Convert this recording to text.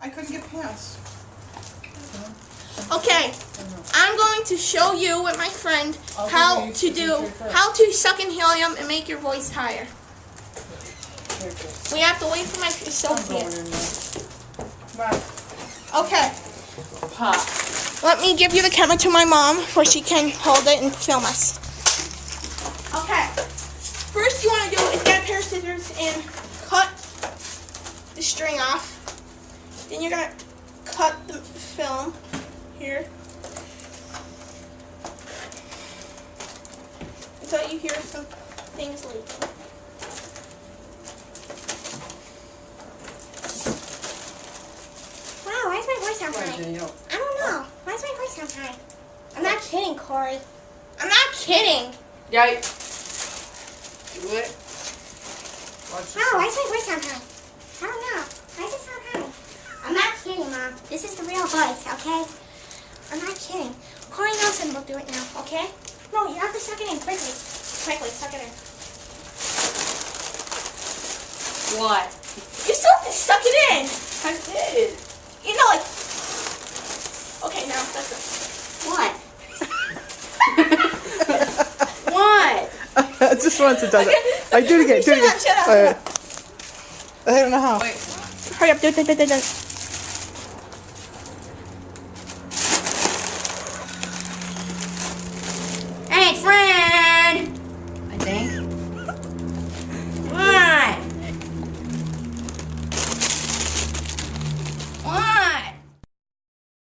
I couldn't get pants. Okay, I'm going to show you with my friend I'll how give to you do, the first. how to suck in helium and make your voice higher. We have to wait for my I'm going Sophia. in there. Come on. Okay, Pop. let me give you the camera to my mom where she can hold it and film us. Okay, first you want to do is get a pair of scissors and cut the string off. Then you're going to cut the film here until you hear some things leak. Wow, why does my voice sound high? I don't know. Why does my voice sound high? I'm not kidding, Corey. I'm not kidding. Yeah. Do it. Watch Wow, why does my voice sound high? I don't know. Why does it sound high? I'm not kidding, Mom. This is the real voice, okay? I'm not kidding. Corey Nelson will do it now, okay? No, you have to suck it in quickly. Quickly, suck it in. What? You still have to suck it in. I did. You know, like... Okay, now, that's it. What? What? Just once it does it. I do it again. Do it again. Shut up. Alright. I don't know how. Wait. Hurry up, do it.